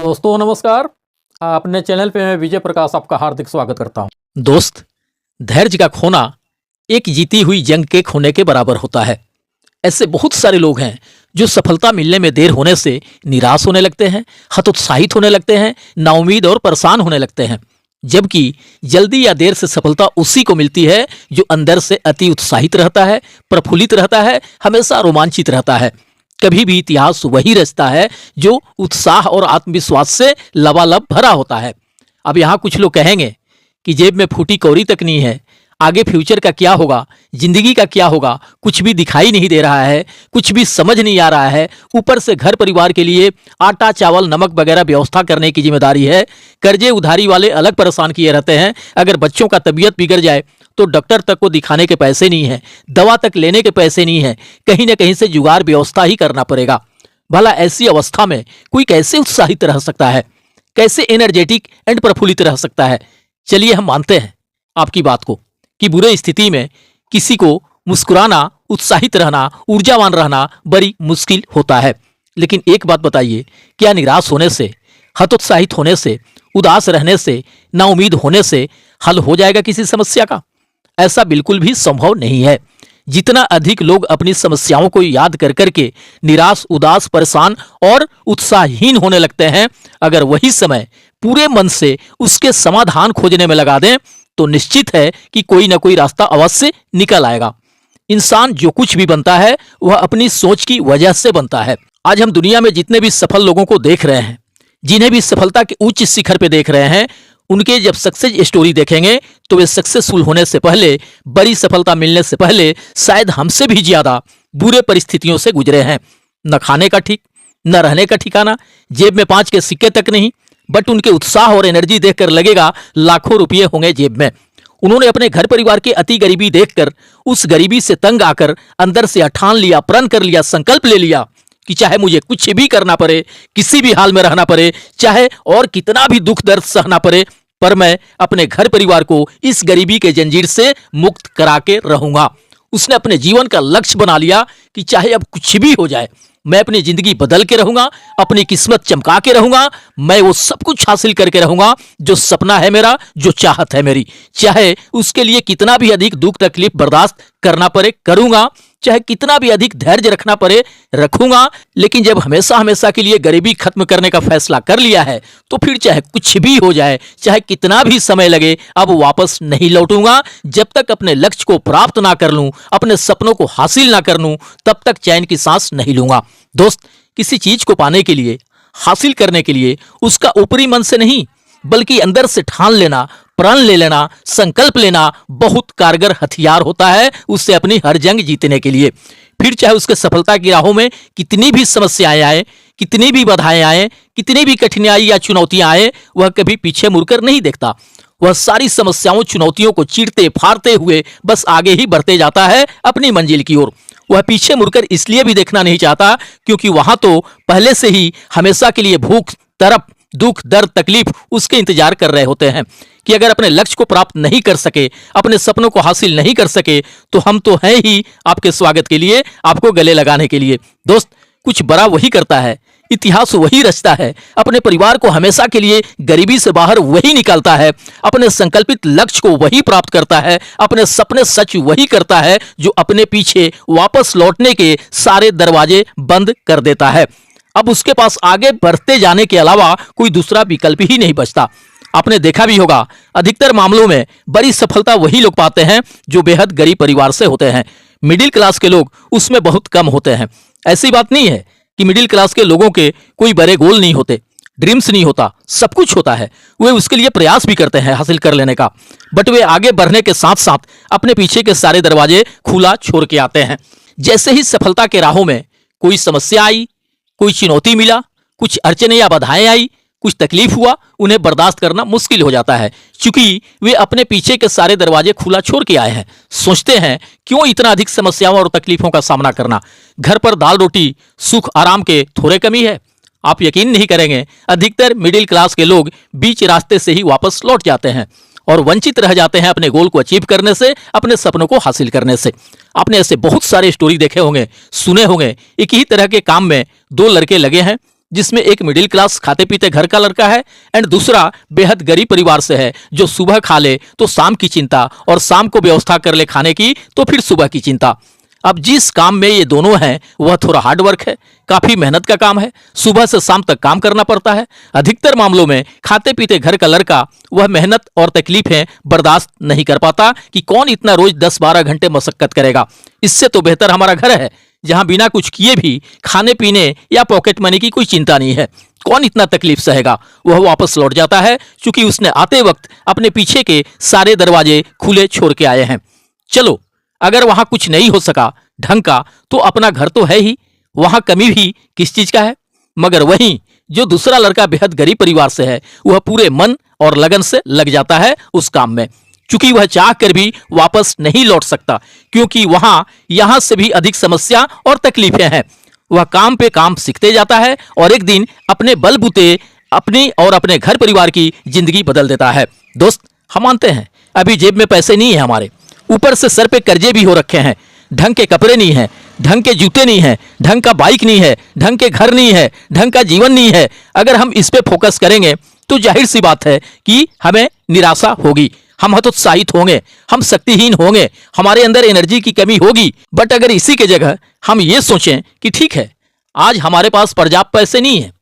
दोस्तों नमस्कार। अपने चैनल पे मैं विजय प्रकाश आपका हार्दिक स्वागत करता हूं। दोस्त, धैर्य का खोना एक जीती हुई जंग के खोने के बराबर होता है। ऐसे बहुत सारे लोग हैं जो सफलता मिलने में देर होने से निराश होने लगते हैं, हतोत्साहित होने लगते हैं, नाउम्मीद और परेशान होने लगते हैं। जबकि जल्दी या देर से सफलता उसी को मिलती है जो अंदर से अति उत्साहित रहता है, प्रफुल्लित रहता है, हमेशा रोमांचित रहता है। कभी भी इतिहास वही रचता है जो उत्साह और आत्मविश्वास से लबालब भरा होता है। अब यहाँ कुछ लोग कहेंगे कि जेब में फूटी कौड़ी तक नहीं है, आगे फ्यूचर का क्या होगा, जिंदगी का क्या होगा, कुछ भी दिखाई नहीं दे रहा है, कुछ भी समझ नहीं आ रहा है। ऊपर से घर परिवार के लिए आटा चावल नमक वगैरह व्यवस्था करने की जिम्मेदारी है। कर्जे उधारी वाले अलग परेशान किए रहते हैं। अगर बच्चों का तबीयत बिगड़ जाए तो डॉक्टर तक को दिखाने के पैसे नहीं है, दवा तक लेने के पैसे नहीं है, कहीं ना कहीं से जुगाड़ व्यवस्था ही करना पड़ेगा। भला ऐसी अवस्था में कोई कैसे उत्साहित रह सकता है, कैसे एनर्जेटिक एंड प्रफुल्लित रह सकता है? चलिए हम मानते हैं आपकी बात को कि बुरे स्थिति में किसी को मुस्कुराना, उत्साहित रहना, ऊर्जावान रहना बड़ी मुश्किल होता है। लेकिन एक बात बताइए, क्या निराश होने से, हतोत्साहित होने से, उदास रहने से, नाउम्मीद होने से हल हो जाएगा किसी समस्या का? ऐसा बिल्कुल भी संभव नहीं है। जितना अधिक लोग अपनी समस्याओं को याद कर करके निराश, उदास, परेशान और उत्साहहीन होने लगते हैं, अगर वही समय पूरे मन से उसके समाधान खोजने में लगा दें तो निश्चित है कि कोई ना कोई रास्ता अवश्य निकल आएगा। इंसान जो कुछ भी बनता है वह अपनी सोच की वजह से बनता है। आज हम दुनिया में जितने भी सफल लोगों को देख रहे हैं, जिन्हें भी सफलता के उच्च शिखर पे देख रहे हैं, उनके जब सक्सेस स्टोरी देखेंगे तो वे सक्सेसफुल होने से पहले, बड़ी सफलता मिलने से पहले शायद हमसे भी ज्यादा बुरे परिस्थितियों से गुजरे हैं। न खाने का ठीक, न रहने का ठिकाना, जेब में 5 के सिक्के तक नहीं। बट उनके उत्साह और एनर्जी देखकर लगेगा लाखों रुपये होंगे जेब में। उन्होंने अपने घर परिवार की अति गरीबी देखकर, उस गरीबी से तंग आकर अंदर से ठान लिया, प्रण कर लिया, संकल्प ले लिया कि चाहे मुझे कुछ भी करना पड़े, किसी भी हाल में रहना पड़े, चाहे और कितना भी दुख दर्द सहना पड़े, पर मैं अपने घर परिवार को इस गरीबी के जंजीर से मुक्त करा के रहूंगा। उसने अपने जीवन का लक्ष्य बना लिया कि चाहे अब कुछ भी हो जाए, मैं अपनी जिंदगी बदल के रहूंगा, अपनी किस्मत चमका के रहूंगा, मैं वो सब कुछ हासिल करके रहूंगा जो सपना है मेरा, जो चाहत है मेरी। चाहे उसके लिए कितना भी अधिक दुख तकलीफ बर्दाश्त करना पड़े, करूंगा। चाहे कितना भी अधिक धैर्य रखना पड़े, रखूंगा। लेकिन जब हमेशा हमेशा के लिए गरीबी खत्म करने का फैसला कर लिया है तो फिर चाहे कुछ भी हो जाए, चाहे कितना भी समय लगे, अब वापस नहीं लौटूंगा। जब तक अपने लक्ष्य को प्राप्त ना कर लूं, अपने सपनों को हासिल ना कर लूं, तब तक चैन की सांस नहीं लूंगा। दोस्त, किसी चीज को पाने के लिए, हासिल करने के लिए उसका ऊपरी मन से नहीं बल्कि अंदर से ठान लेना, प्रण ले लेना, संकल्प लेना बहुत कारगर हथियार होता है उससे अपनी हर जंग जीतने के लिए। फिर चाहे उसके सफलता की राहों में कितनी भी समस्याएं आए, कितनी भी बाधाएं आए, कितनी भी कठिनाई या चुनौतियां आए, वह कभी पीछे मुड़कर नहीं देखता। वह सारी समस्याओं, चुनौतियों को चीरते फाड़ते हुए बस आगे ही बढ़ते जाता है अपनी मंजिल की ओर। वह पीछे मुड़कर इसलिए भी देखना नहीं चाहता क्योंकि वहां तो पहले से ही हमेशा के लिए भूख, तरफ, दुख, दर्द, तकलीफ उसके इंतजार कर रहे होते हैं कि अगर अपने लक्ष्य को प्राप्त नहीं कर सके, अपने सपनों को हासिल नहीं कर सके, तो हम तो हैं ही आपके स्वागत के लिए, आपको गले लगाने के लिए। दोस्त, कुछ बड़ा वही करता है, इतिहास वही रचता है, अपने परिवार को हमेशा के लिए गरीबी से बाहर वही निकालता है, अपने संकल्पित लक्ष्य को वही प्राप्त करता है, अपने सपने सच वही करता है जो अपने पीछे वापस लौटने के सारे दरवाजे बंद कर देता है। अब उसके पास आगे बढ़ते जाने के अलावा कोई दूसरा विकल्प ही नहीं बचता। आपने देखा भी होगा, अधिकतर मामलों में बड़ी सफलता वही लोग पाते हैं जो बेहद गरीब परिवार से होते हैं। मिडिल क्लास के लोग उसमें बहुत कम होते हैं। ऐसी बात नहीं है कि मिडिल क्लास के लोगों के कोई बड़े गोल नहीं होते, ड्रीम्स नहीं होता, सब कुछ होता है। वे उसके लिए प्रयास भी करते हैं हासिल कर लेने का, बट वे आगे बढ़ने के साथ साथ अपने पीछे के सारे दरवाजे खुला छोड़ के आते हैं। जैसे ही सफलता के राहों में कोई समस्या आई, कोई चुनौती मिला, कुछ अड़चने या बाधाएं आई, कुछ तकलीफ हुआ, उन्हें बर्दाश्त करना मुश्किल हो जाता है क्योंकि वे अपने पीछे के सारे दरवाजे खुला छोड़ के आए हैं। सोचते हैं क्यों इतना अधिक समस्याओं और तकलीफों का सामना करना, घर पर दाल रोटी सुख आराम के थोड़े कमी है। आप यकीन नहीं करेंगे, अधिकतर मिडिल क्लास के लोग बीच रास्ते से ही वापस लौट जाते हैं और वंचित रह जाते हैं अपने गोल को अचीव करने से, अपने सपनों को हासिल करने से। आपने ऐसे बहुत सारे स्टोरी देखे होंगे, सुने होंगे। एक ही तरह के काम में 2 लड़के लगे हैं, जिसमें एक मिडिल क्लास खाते पीते घर का लड़का है एंड दूसरा बेहद गरीब परिवार से है, जो सुबह खा ले तो शाम की चिंता और शाम को व्यवस्था कर ले खाने की तो फिर सुबह की चिंता। अब जिस काम में ये दोनों हैं वह थोड़ा हार्ड वर्क है, काफी मेहनत का काम है, सुबह से शाम तक काम करना पड़ता है। अधिकतर मामलों में खाते पीते घर का लड़का वह मेहनत और तकलीफें बर्दाश्त नहीं कर पाता कि कौन इतना रोज 10-12 घंटे मशक्कत करेगा। इससे तो बेहतर हमारा घर है, जहां बिना कुछ किए भी खाने पीने या पॉकेट मनी की कोई चिंता नहीं है। कौन इतना तकलीफ सहेगा। वह वापस लौट जाता है क्योंकि उसने आते वक्त अपने पीछे के सारे दरवाजे खुले छोड़ के आए हैं। चलो, अगर वहां कुछ नहीं हो सका ढंग का तो अपना घर तो है ही, वहां कमी भी किस चीज का है। मगर वहीं जो दूसरा लड़का बेहद गरीब परिवार से है वह पूरे मन और लगन से लग जाता है उस काम में, क्योंकि वह चाह कर भी वापस नहीं लौट सकता, क्योंकि वहां यहां से भी अधिक समस्या और तकलीफें हैं। वह काम पे काम सीखते जाता है और एक दिन अपने बलबूते अपनी और अपने घर परिवार की जिंदगी बदल देता है। दोस्त, हम मानते हैं अभी जेब में पैसे नहीं है हमारे, ऊपर से सर पे कर्जे भी हो रखे हैं, ढंग के कपड़े नहीं है, ढंग के जूते नहीं है, ढंग का बाइक नहीं है, ढंग के घर नहीं है, ढंग का जीवन नहीं है। अगर हम इस पे फोकस करेंगे तो जाहिर सी बात है कि हमें निराशा होगी, हम हतोत्साहित होंगे, हम शक्तिहीन होंगे, हमारे अंदर एनर्जी की कमी होगी। बट अगर इसी के जगह हम ये सोचें कि ठीक है, आज हमारे पास पर्याप्त पैसे नहीं है,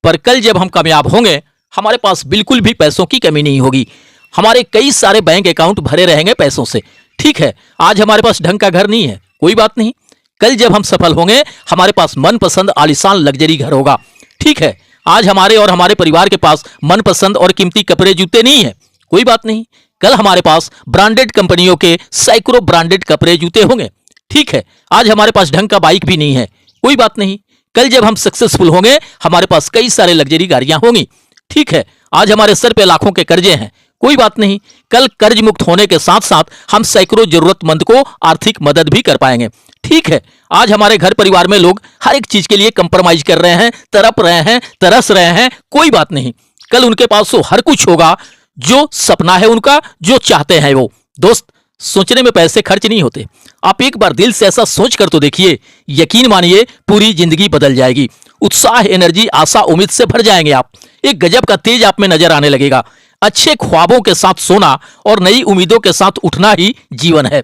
पर कल जब हम कामयाब होंगे हमारे पास बिल्कुल भी पैसों की कमी नहीं होगी, हमारे कई सारे बैंक अकाउंट भरे रहेंगे पैसों से। ठीक है, आज हमारे पास ढंग का घर नहीं है, कोई बात नहीं, कल जब हम सफल होंगे हमारे पास मनपसंद आलीशान लग्जरी घर होगा। ठीक है, आज हमारे और हमारे परिवार के पास मनपसंद और कीमती कपड़े जूते नहीं है, कोई बात नहीं, कल हमारे पास ब्रांडेड कंपनियों के सैकड़ों ब्रांडेड कपड़े जूते होंगे। ठीक है, आज हमारे पास ढंग का बाइक भी नहीं है, कोई बात नहीं, कल जब हम सक्सेसफुल होंगे हमारे पास कई सारे लग्जरी गाड़ियां होंगी। ठीक है, आज हमारे सर पे लाखों के कर्जे हैं, कोई बात नहीं, कल कर्ज मुक्त होने के साथ साथ हम सैकड़ों जरूरतमंद को आर्थिक मदद भी कर पाएंगे। ठीक है, आज हमारे घर परिवार में लोग हर एक चीज के लिए कंप्रोमाइज कर रहे हैं, तड़प रहे हैं, तरस रहे हैं, कोई बात नहीं, कल उनके पास तो हर कुछ होगा जो सपना है उनका, जो चाहते हैं वो। दोस्त, सोचने में पैसे खर्च नहीं होते, आप एक बार दिल से ऐसा सोच कर तो देखिए, यकीन मानिए पूरी जिंदगी बदल जाएगी। उत्साह, एनर्जी, आशा, उम्मीद से भर जाएंगे आप, एक गजब का तेज आप में नजर आने लगेगा। अच्छे ख्वाबों के साथ सोना और नई उम्मीदों के साथ उठना ही जीवन है।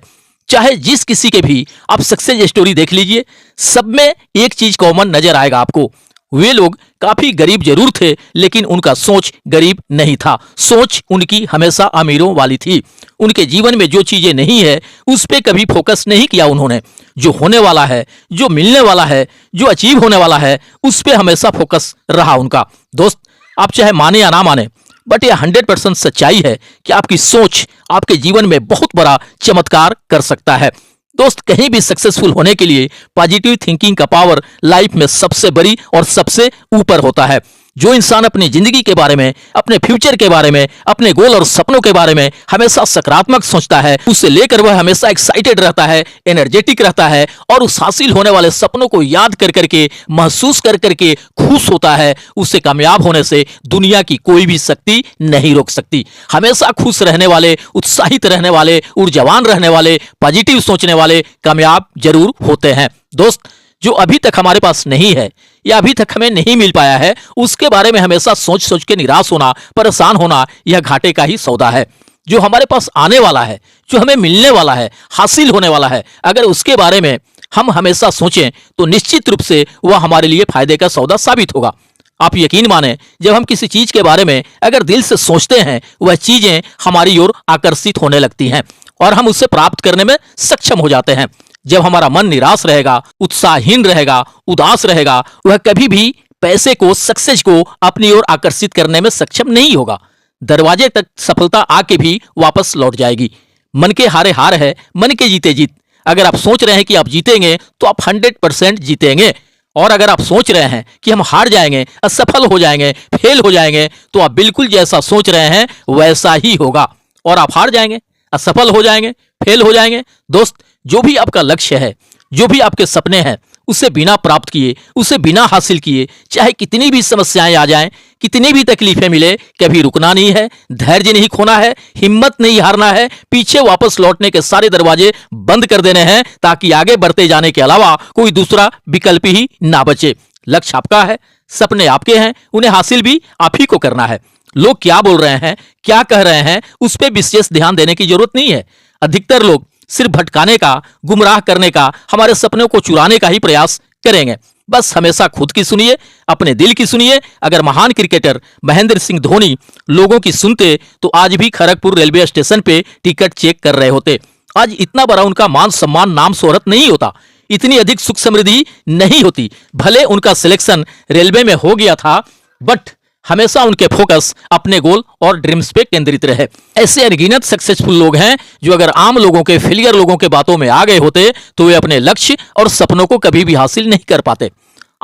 चाहे जिस किसी के भी आप सक्सेस स्टोरी देख लीजिए, सब में एक चीज कॉमन नजर आएगा आपको, वे लोग काफी गरीब जरूर थे लेकिन उनका सोच गरीब नहीं था, सोच उनकी हमेशा अमीरों वाली थी। उनके जीवन में जो चीजें नहीं है उस पे कभी फोकस नहीं किया उन्होंने, जो होने वाला है, जो मिलने वाला है, जो अचीव होने वाला है, उस पे हमेशा फोकस रहा उनका। दोस्त, आप चाहे माने या ना माने, बट यह 100% सच्चाई है कि आपकी सोच आपके जीवन में बहुत बड़ा चमत्कार कर सकता है। दोस्त, कहीं भी सक्सेसफुल होने के लिए पॉजिटिव थिंकिंग का पावर लाइफ में सबसे बड़ी और सबसे ऊपर होता है। जो इंसान अपनी जिंदगी के बारे में, अपने फ्यूचर के बारे में, अपने गोल और सपनों के बारे में हमेशा सकारात्मक सोचता है, उसे लेकर वह हमेशा एक्साइटेड रहता है, एनर्जेटिक रहता है और उस हासिल होने वाले सपनों को याद कर करके, महसूस कर करके खुश होता है, उसे कामयाब होने से दुनिया की कोई भी शक्ति नहीं रोक सकती। हमेशा खुश रहने वाले, उत्साहित रहने वाले, ऊर्जावान रहने वाले, पॉजिटिव सोचने वाले कामयाब जरूर होते हैं। दोस्त, जो अभी तक हमारे पास नहीं है या अभी तक हमें नहीं मिल पाया है, उसके बारे में हमेशा सोच सोच के निराश होना, परेशान होना, यह घाटे का ही सौदा है। जो हमारे पास आने वाला है, जो हमें मिलने वाला है, हासिल होने वाला है, अगर उसके बारे में हम हमेशा सोचें तो निश्चित रूप से वह हमारे लिए फायदे का सौदा साबित होगा। आप यकीन माने, जब हम किसी चीज के बारे में अगर दिल से सोचते हैं, वह चीजें हमारी ओर आकर्षित होने लगती हैं और हम उसे प्राप्त करने में सक्षम हो जाते हैं। जब हमारा मन निराश रहेगा, उत्साहहीन रहेगा, उदास रहेगा, वह कभी भी पैसे को, सक्सेस को अपनी ओर आकर्षित करने में सक्षम नहीं होगा। दरवाजे तक सफलता आके भी वापस लौट जाएगी। मन के हारे हार है, मन के जीते जीत। अगर आप सोच रहे हैं कि आप जीतेंगे तो आप 100% जीतेंगे, और अगर आप सोच रहे हैं कि हम हार जाएंगे, असफल हो जाएंगे, फेल हो जाएंगे, तो आप बिल्कुल जैसा सोच रहे हैं वैसा ही होगा और आप हार जाएंगे, असफल हो जाएंगे, फेल हो जाएंगे। दोस्त, जो भी आपका लक्ष्य है, जो भी आपके सपने हैं, उसे बिना प्राप्त किए, उसे बिना हासिल किए, चाहे कितनी भी समस्याएं आ जाएं, कितनी भी तकलीफें मिले, कभी रुकना नहीं है, धैर्य नहीं खोना है, हिम्मत नहीं हारना है, पीछे वापस लौटने के सारे दरवाजे बंद कर देने हैं ताकि आगे बढ़ते जाने के अलावा कोई दूसरा विकल्प ही ना बचे। लक्ष्य आपका है, सपने आपके हैं, उन्हें हासिल भी आप ही को करना है। लोग क्या बोल रहे हैं, क्या कह रहे हैं, उस पर विशेष ध्यान देने की जरूरत नहीं है। अधिकतर लोग सिर्फ भटकाने का, गुमराह करने का, हमारे सपनों को चुराने का ही प्रयास करेंगे। बस हमेशा खुद की सुनिए, अपने दिल की सुनिए। अगर महान क्रिकेटर महेंद्र सिंह धोनी लोगों की सुनते तो आज भी खड़गपुर रेलवे स्टेशन पे टिकट चेक कर रहे होते। आज इतना बड़ा उनका मान सम्मान, नाम शोहरत नहीं होता, इतनी अधिक सुख समृद्धि नहीं होती। भले उनका सिलेक्शन रेलवे में हो गया था, बट हमेशा उनके फोकस अपने गोल और ड्रीम्स पे केंद्रित रहे। ऐसे अनगिनत सक्सेसफुल लोग हैं जो अगर आम लोगों के, फेलियर लोगों के बातों में आ गए होते तो वे अपने लक्ष्य और सपनों को कभी भी हासिल नहीं कर पाते।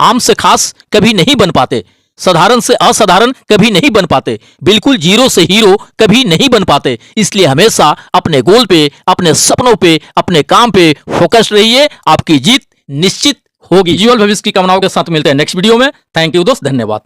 आम से खास कभी नहीं बन पाते, साधारण से असाधारण कभी नहीं बन पाते, बिल्कुल जीरो से हीरो कभी नहीं बन पाते। इसलिए हमेशा अपने गोल पे, अपने सपनों पे, अपने काम पे फोकस रहिए, आपकी जीत निश्चित होगी। जीवन भविष्य की कामनाओं के साथ मिलते हैं नेक्स्ट वीडियो में। थैंक यू दोस्त, धन्यवाद।